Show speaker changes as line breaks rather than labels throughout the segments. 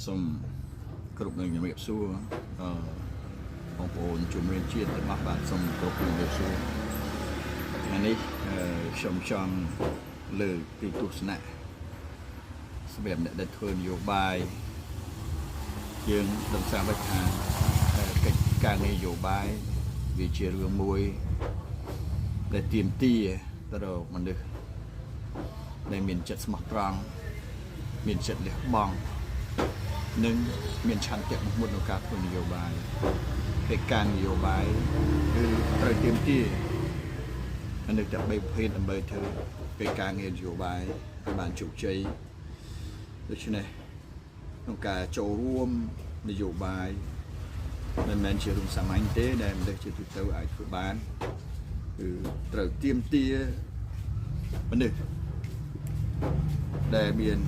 សូមគ្រប់នឹងជំរាបសួរបងប្អូនជំនាញជាតិទាំងអស់បាទសូមគ្រប់ជំរាបសួរថ្ងៃនេះខ្ញុំចង់លើកពីទស្សនៈសម្រាប់អ្នកដែលធ្វើនយោបាយយើងដឹងស្រាប់ថាកិច្ចការនយោបាយវាជារឿងមួយដែលទាមទារទៅរកមនុស្សដែលមានចិត្តស្មោះត្រង់មានចិត្តលះបង់និងមានឆន្ទៈមុខមុតក្នុងការធ្វើនយោបាយកិច្ចការនយោបាយគឺត្រូវទាមទារមនុស្សតែ3ប្រភេទដើម្បីធ្វើកិច្ចការងារនយោបាយឲ្យបានជោគជ័យដូច្នេះក្នុងការចូលរួមនយោបាយមិនមែនជារឿងសាមញ្ញទេដែលមនុស្សជាទូទៅអាចធ្វើបានគឺត្រូវទាមទារមនុស្សដែលមាន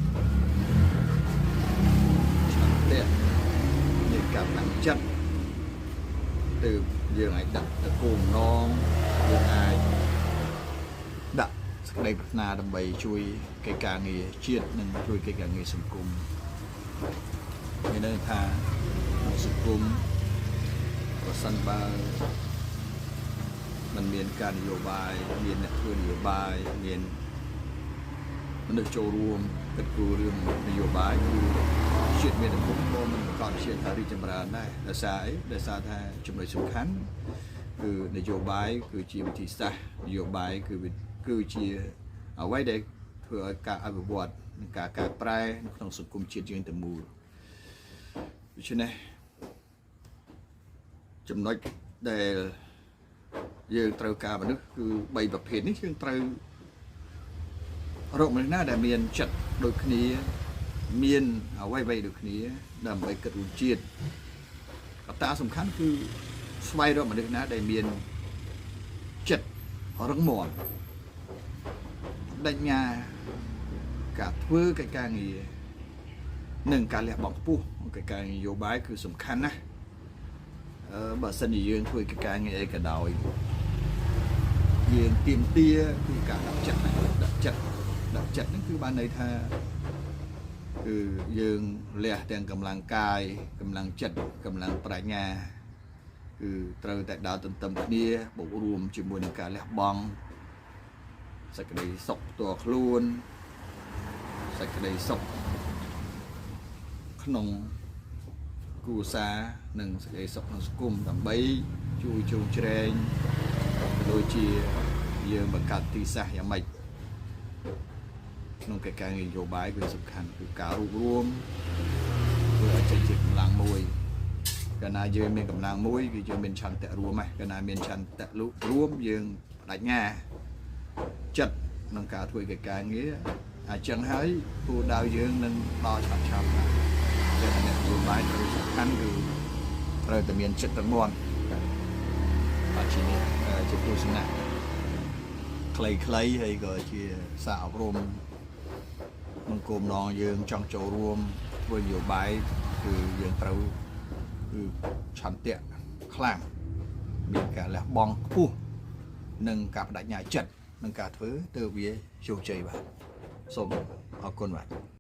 នៃការតាំងចិត្តទើបយើងអាចដាក់ទៅគោលបំណងយើងអាចដាក់សេចក្តីប្រាថ្នាដើម្បីជួយកិច្ចការងារជាតិនិងជួយកិច្ចការងារសង្គមមានន័យថាសង្គមប្រសិនបើมันមានការនយោបាយមានអ្នកធ្វើនយោបាយមានមនុស្សចូលរួមគិតគូររឿងនយោបាយគឺជាតិមានតែគុំក៏មិនប្រកបជាថារីកចម្រើនដែរដោយសារអីដោយសារថាចំណុចសំខាន់គឺនយោបាយគឺជាវិធីសាស្ត្រនយោបាយគឺជាអ្វីដែលធ្វើឲ្យការអភិវឌ្ឍនិងការកែប្រែនៅក្នុងសង្គមជាតិយើងទាំងមូលដូច្នេះចំណុចដែលយើងត្រូវការមនុស្សគឺ3ប្រភេទនេះយើងត្រូវរកមនុស្សណាដែលមានចិត្តដូចគ្នាមានអ្វីៗដូចគ្នាដើម្បីគិតរួមជាតិកត្តាសំខាន់គឺស្វែងរកមនុស្សណាដែលមានចិត្តរឹងមាំបដិញ្ញាការធ្វើកិច្ចការងារនិងការលះបង់ខ្ពស់កិច្ចការនយោបាយគឺសំខាន់ណាស់បើសិនជាយើងធ្វើកិច្ចការងារអីក៏ដោយយើងទាមទារគឺការដាក់ចិត្តហ្នឹងគឺបានន័យថាគឺយើងលះទាំងកម្លាំងកាយកម្លាំងចិត្តកម្លាំងប្រាជ្ញាគឺត្រូវតែដើរទន្ទឹមគ្នាបូករួមជាមួយនឹងការលះបង់សេចក្តីសុខផ្ទាល់ខ្លួនសេចក្តីសុខក្នុងគ្រួសារនិងសេចក្តីសុខក្នុងសង្គមដើម្បីជួយជ្រោមជ្រែងដូចជាយើងបង្កើតទីសាស្ត្រយ៉ាងម៉េចក្នុងកិច្ចការនយោបាយគឺសំខាន់គឺការរួបរวมធ្វើឲ្យចេញជាកម្លាំងមួយកាលណាយើងមានកម្លាំងមួយគឺយើងមានឆន្ទៈរួមហ្នឹងកាលណាមានឆន្ទៈរួមយើងបដិញ្ញាចិត្តក្នុងការធ្វើកិច្ចការងារអញ្ចឹងហើយគោលដៅយើងនឹងដល់ឆាប់ណាស់តែនយោបាយត្រូវសំខាន់គឺត្រូវតែមានចិត្តរឹងមាំបាទជាទស្សនៈខ្លីៗហើយក៏ជាសារអប់រំក្នុងគោលបំណងយើងចង់ចូលរួមធ្វើនយោបាយគឺយើងត្រូវគឺឆន្ទៈខ្លាំងមានការលះបង់ខ្ពស់និងការបដិញ្ញាចិត្តនឹងការធ្វើទើបវាជោគជ័យបាទសូមអរគុណបាទ